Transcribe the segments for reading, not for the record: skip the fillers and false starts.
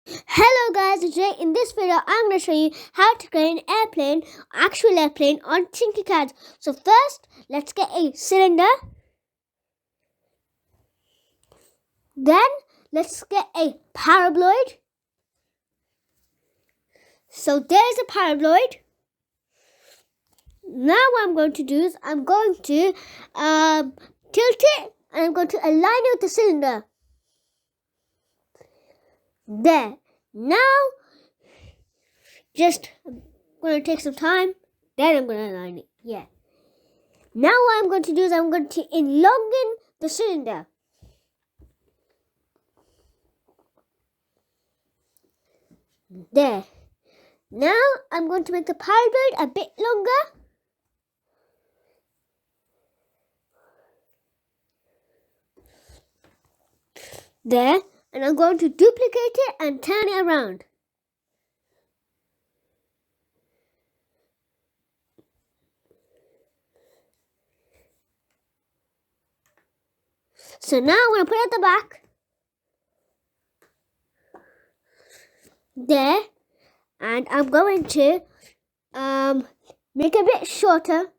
Hello guys, today in this video I'm going to show you how to create an airplane, actual airplane on Tinkercad. So first, let's get a cylinder. Then, let's get a paraboloid. So there's a paraboloid. Now what I'm going to do is I'm going to tilt it and I'm going to align it with the cylinder. There. Now, just going to take some time. Then I'm going to align it. Yeah. Now what I'm going to do is I'm going to elongate the cylinder. There. Now I'm going to make the paraboloid a bit longer. There. And I'm going to duplicate it and turn it around. So now I'm going to put it at the back. There. And I'm going to make it a bit shorter.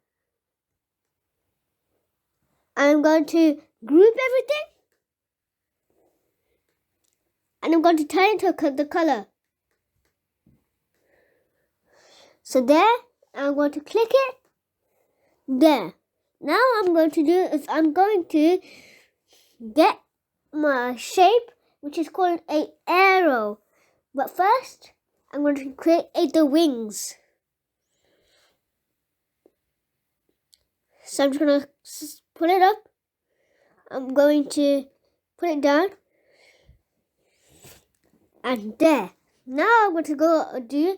I'm going to group everything. And I'm going to turn it to the color. So there. I'm going to click it. There. Now what I'm going to do is I'm going to get my shape, which is called an arrow. But first, I'm going to create the wings. So I'm just going to put it up. I'm going to put it down. And there. Now I'm going to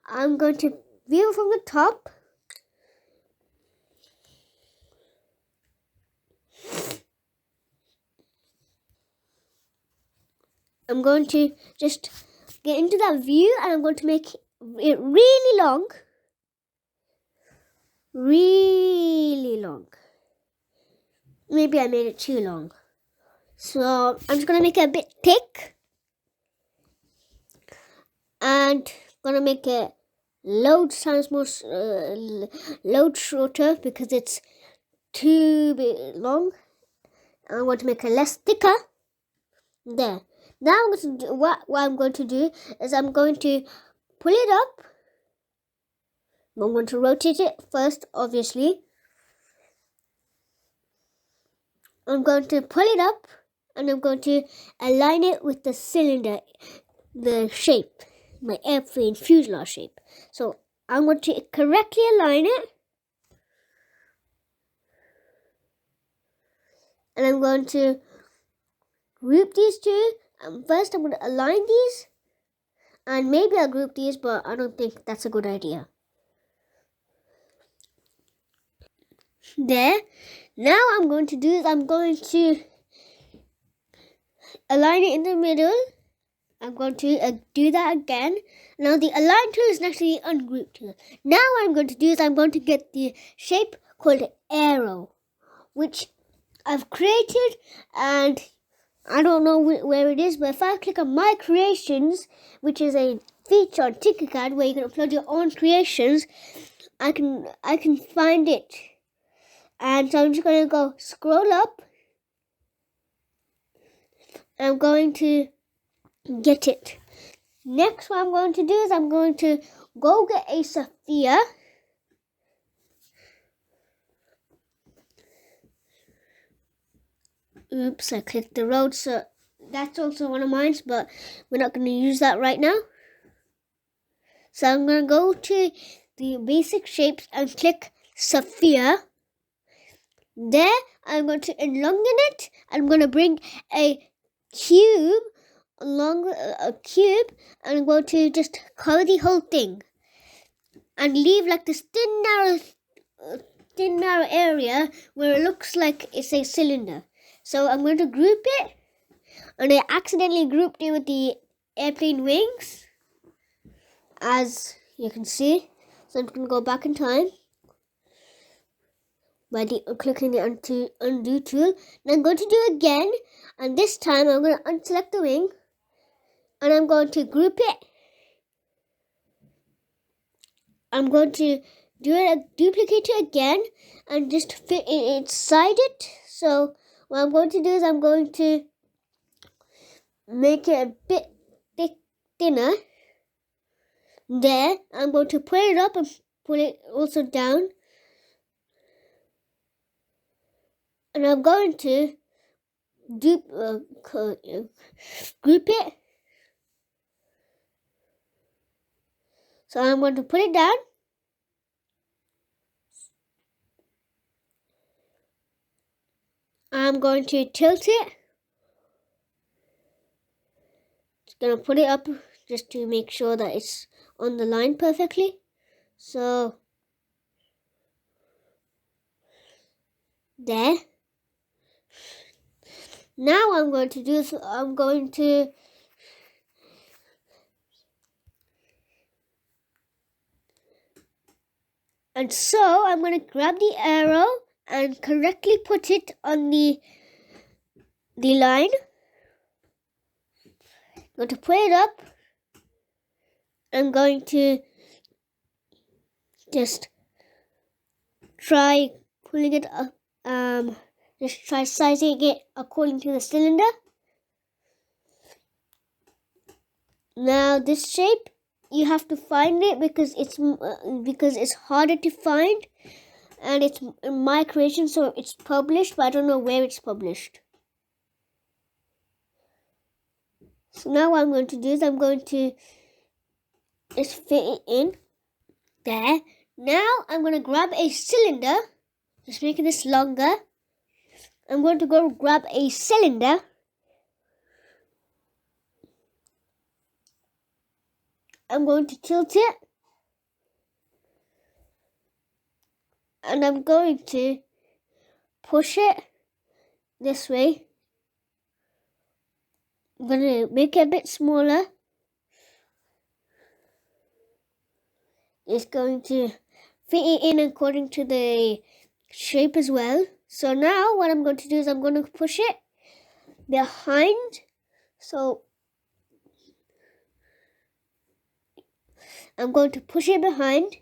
I'm going to view from the top. I'm going to just get into that view and I'm going to make it really long. Really long. Maybe I made it too long. So I'm just going to make it a bit thick. And going to make it loads times more, loads shorter because it's too long. I want to make it less thicker. There. Now I'm going to do, what I'm going to do is I'm going to pull it up. I'm going to rotate it first, obviously. I'm going to pull it up and I'm going to align it with the cylinder, the shape, my airplane fuselage shape. So I'm going to correctly align it. And I'm going to group these two. First, I'm going to align these. And maybe I'll group these, but I don't think that's a good idea. There. Now I'm going to do is I'm going to align it in the middle. I'm going to do that again. Now the align tool is actually ungroup tool. Now what I'm going to do is I'm going to get the shape called arrow, which I've created, and I don't know where it is, but if I click on my creations, which is a feature on Tinkercad where you can upload your own creations, I can find it. And so I'm just going to go scroll up. I'm going to get it. Next, what I'm going to do is I'm going to go get a Sophia. Oops, I clicked the road, so that's also one of mine, but we're not going to use that right now. So I'm going to go to the basic shapes and click Sophia. There, I'm going to elongate it. I'm going to bring a cube along a cube, and I'm going to just cover the whole thing and leave like this thin narrow area where it looks like it's a cylinder. So I'm going to group it, and I accidentally grouped it with the airplane wings, as you can see. So I'm going to go back in time by clicking the undo tool. And I'm going to do it again, and this time I'm going to unselect the wing, and I'm going to group it. I'm going to duplicate it again and just fit it inside it. So what I'm going to do is I'm going to make it a bit thinner. There, I'm going to pull it up and pull it also down. And I'm going to group it. So I'm going to put it down. I'm going to tilt it. Just going to put it up just to make sure that it's on the line perfectly. So there. Now I'm going to do, I'm going to and so I'm going to grab the arrow and correctly put it on the line. I'm going to put it up. I'm going to just try pulling it up, just try sizing it according to the cylinder. Now this shape, you have to find it because it's harder to find, and it's my creation, so it's published, but I don't know where it's published. So now what I'm going to do is I'm going to just fit it in there. Now I'm going to grab a cylinder, just making this longer. I'm going to go grab a cylinder. I'm going to tilt it. And I'm going to push it this way. I'm going to make it a bit smaller. It's going to fit it in according to the shape as well. So now what I'm going to do is I'm going to push it behind. So I'm going to push it behind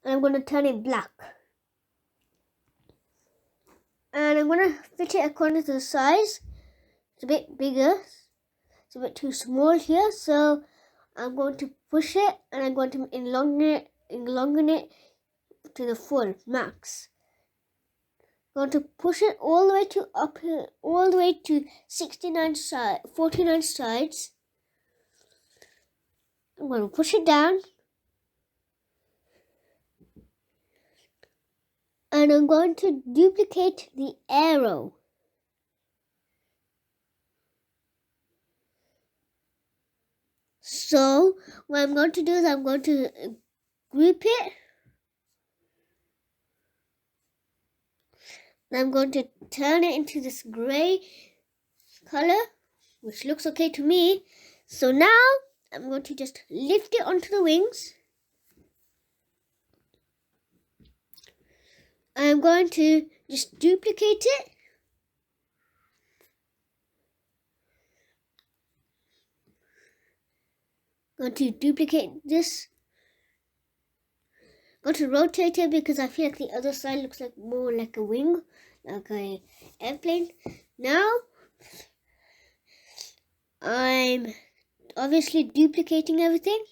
and I'm going to turn it black. And I'm going to fit it according to the size. It's a bit bigger. It's a bit too small here. So I'm going to push it and I'm going to elongate it to the full max. I'm going to push it all the way to up here, all the way to 49 sides. I'm going to push it down. And I'm going to duplicate the arrow. So what I'm going to do is I'm going to group it. And I'm going to turn it into this grey color, which looks okay to me. So now I'm going to just lift it onto the wings. I'm going to just duplicate it. I'm going to duplicate this. I'm going to rotate it because I feel like the other side looks like more like a wing, like an airplane. Now I'm obviously duplicating everything.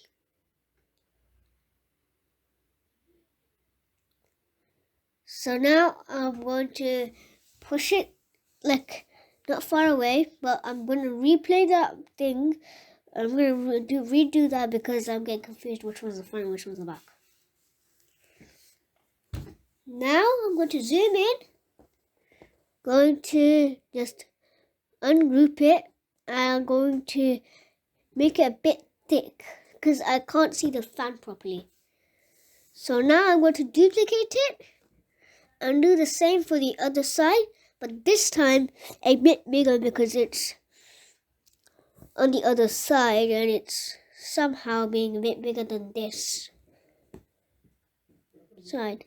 So now I'm going to push it like not far away, but I'm going to replay that thing. I'm going to redo that because I'm getting confused which one's the front and which one's the back. Now I'm going to zoom in. Going to just ungroup it. I'm going to make it a bit thick because I can't see the fan properly. So now I'm going to duplicate it and do the same for the other side, but this time a bit bigger because it's on the other side and it's somehow being a bit bigger than this side.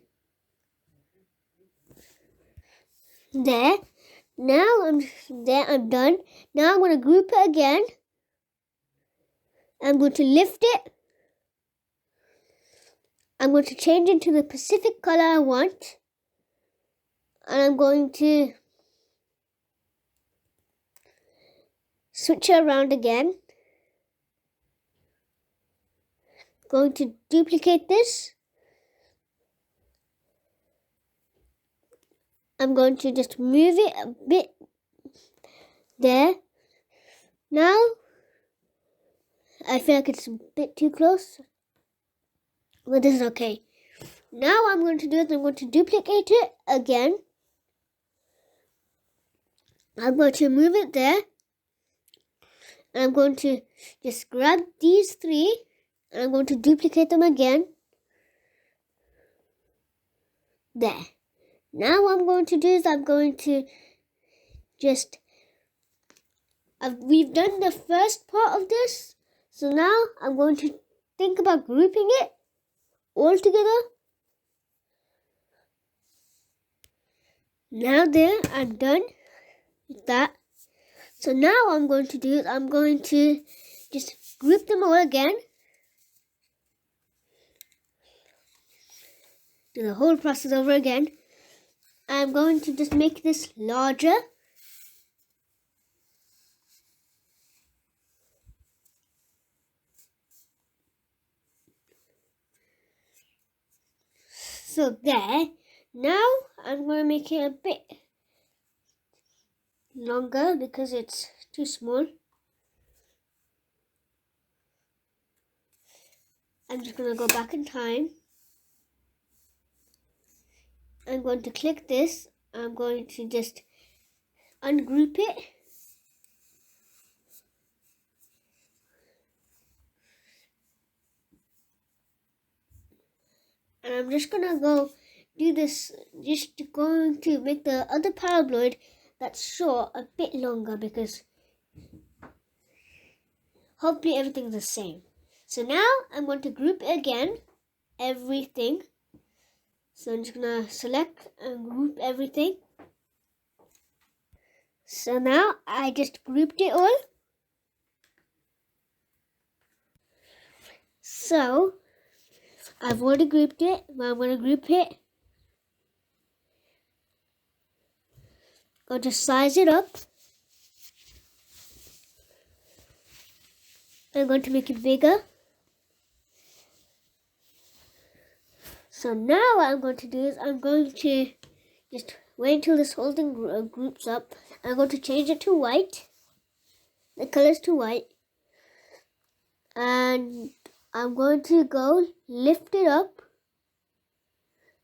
There. Now I'm done. Now I'm going to group it again. I'm going to lift it. I'm going to change it to the Pacific color I want. And I'm going to switch it around again. Going to duplicate this. I'm going to just move it a bit there. Now, I feel like it's a bit too close, but this is okay. Now what I'm going to do is I'm going to duplicate it again. I'm going to move it there. And I'm going to just grab these three and I'm going to duplicate them again. There. Now what I'm going to do is I'm going to just, we've done the first part of this. So now I'm going to think about grouping it all together. Now there, I'm done with that. So now what I'm going to do is I'm going to just group them all again. Do the whole process over again. I'm going to just make this larger. So there. Now I'm going to make it a bit longer because it's too small. I'm just going to go back in time. I'm going to click this. I'm going to just ungroup it. And I'm just going to go do this, just going to make the other paraboloid that's short a bit longer because hopefully everything's the same. So now I'm going to group it again, everything. So I'm just going to select and group everything. So now I just grouped it all. So I've already grouped it. Now I'm going to group it. Going to size it up. I'm going to make it bigger. So now what I'm going to do is I'm going to just wait until this whole thing groups up. I'm going to change it to white. The colors to white. And I'm going to go lift it up.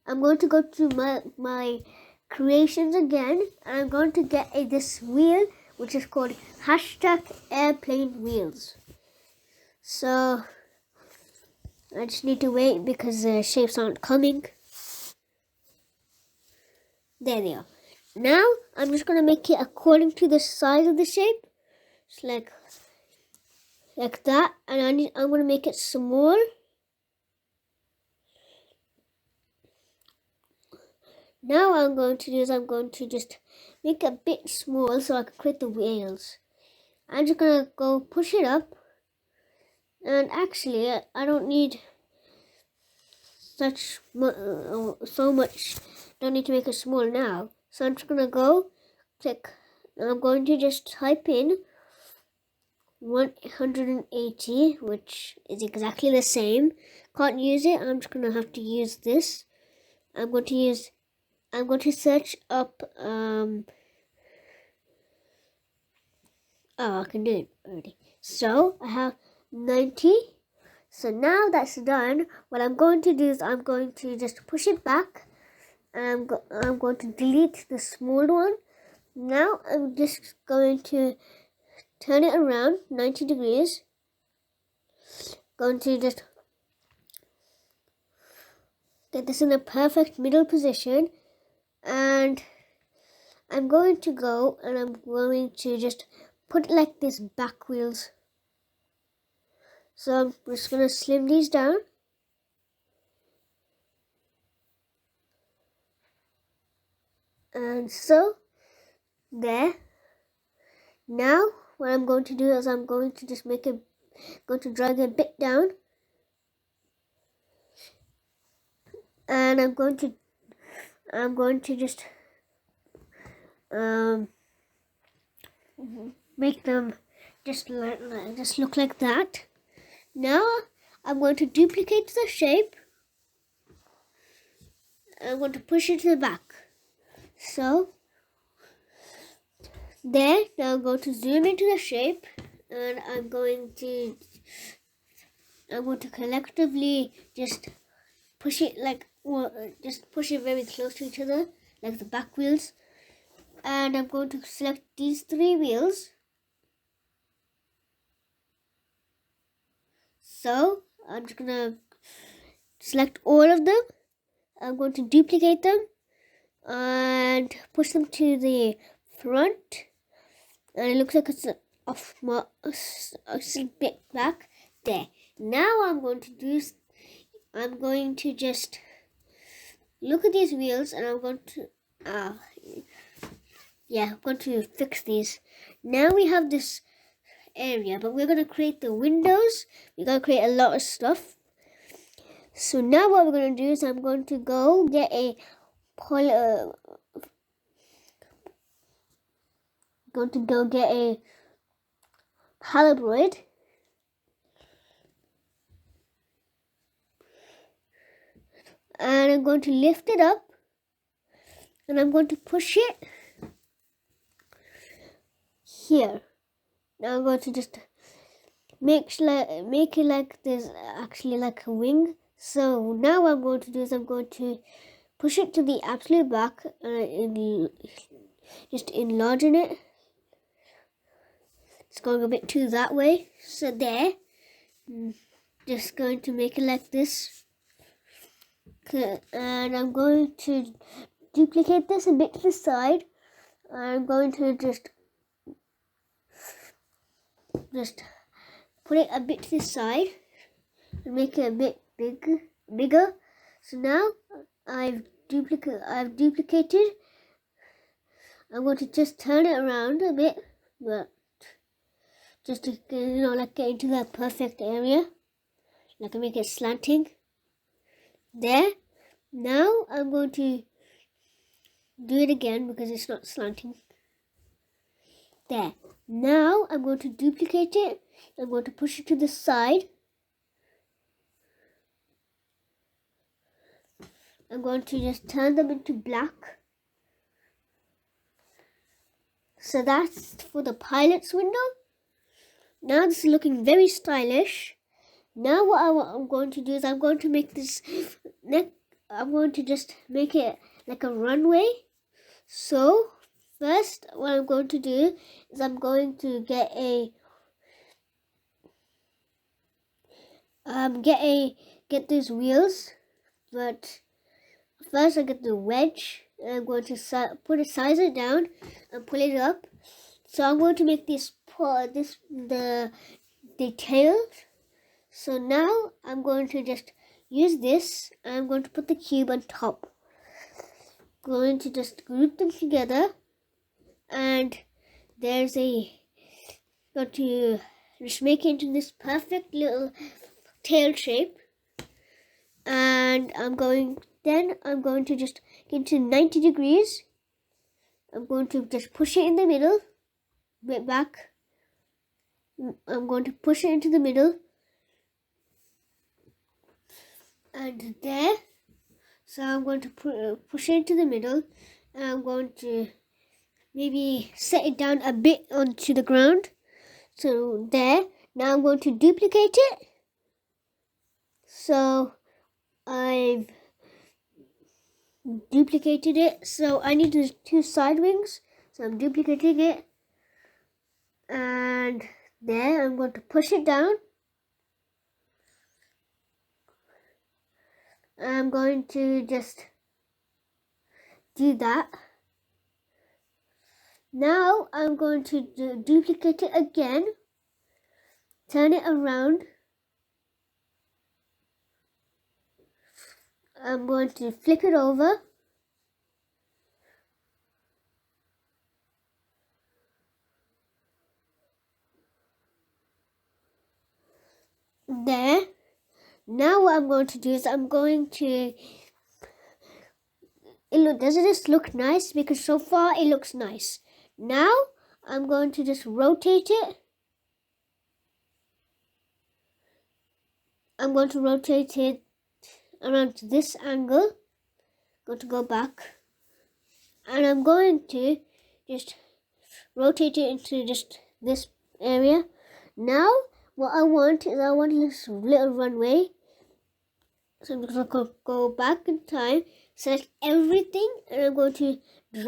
I'm going to go to my creations again. And I'm going to get this wheel, which is called #airplane wheels. So I just need to wait because the shapes aren't coming. There they are. Now I'm just going to make it according to the size of the shape. It's like that. And I'm going to make it small. Now what I'm going to do is I'm going to just make it a bit small so I can create the wheels. I'm just going to go push it up. And actually, I don't need so much. Don't need to make it small now. So I'm just going to go click. And I'm going to just type in 180, which is exactly the same. Can't use it. I'm just going to have to use this. I'm going to search up, oh, I can do it already. So I have 90. So now that's done, what I'm going to do is I'm going to just push it back. And I'm going to delete the small one. Now I'm just going to turn it around 90 degrees. Going to just get this in a perfect middle position. And I'm going to go and I'm going to just put it like this back wheels. So I'm just going to slim these down. And so, there. Now, what I'm going to do is I'm going to just make it going to drag it a bit down, and I'm going to just make them just look like that. Now I'm going to duplicate the shape. I'm going to push it to the back. So there, now I'm going to zoom into the shape, and I'm going to collectively just push it just push it very close to each other, like the back wheels. And I'm going to select these 3 wheels. So I'm just gonna select all of them. I'm going to duplicate them and push them to the front. And it looks like it's a bit back there. Now I'm going to just look at these wheels, and I'm going to fix these. Now we have this area, but we're going to create the windows. We're going to create a lot of stuff. So now what we're going to do is I'm going to go get a Polaroid, and I'm going to lift it up, and I'm going to push it here. Now I'm going to just make it like there's actually like a wing. So now what I'm going to do is I'm going to push it to the absolute back, and just enlarging it. It's going a bit too that way. So there, just going to make it like this. And I'm going to duplicate this a bit to the side. I'm going to just put it a bit to the side and make it a bit bigger. So now I've duplicated. I'm going to just turn it around a bit, but just to like get into that perfect area. Like make it slanting. There. Now I'm going to do it again because it's not slanting. There. Now I'm going to duplicate it. I'm going to push it to the side. I'm going to just turn them into black. So that's for the pilot's window. Now this is looking very stylish. Now what I'm going to do is I'm going to make this I'm going to just make it like a runway. So first what I'm going to do is I'm going to get these wheels, but first I get the wedge, and I'm going to size it down and pull it up. So I'm going to make the tail. So now I'm going to just use this, and I'm going to put the cube on top. Going to just group them together, and going to just make it into this perfect little tail shape. And I'm going to just get into 90 degrees. I'm going to just push it in the middle, a bit back. I'm going to push it into the middle, and there. So I'm going to push it into the middle, and I'm going to maybe set it down a bit onto the ground. So there. Now I'm going to duplicate it. So I've duplicated it. So I need the 2 side wings. So I'm duplicating it. And there, I'm going to push it down. I'm going to just do that. Now I'm going to duplicate it again. Turn it around. I'm going to flip it over. there. Now what I'm going to do is I'm going to, doesn't this look nice? Because so far it looks nice. Now I'm going to just rotate it. I'm going to rotate it around this angle. I'm going to go back. And I'm going to just rotate it into just this area. Now what I want is I want this little runway. So I'm just going to go back in time, select everything, and I'm going to drag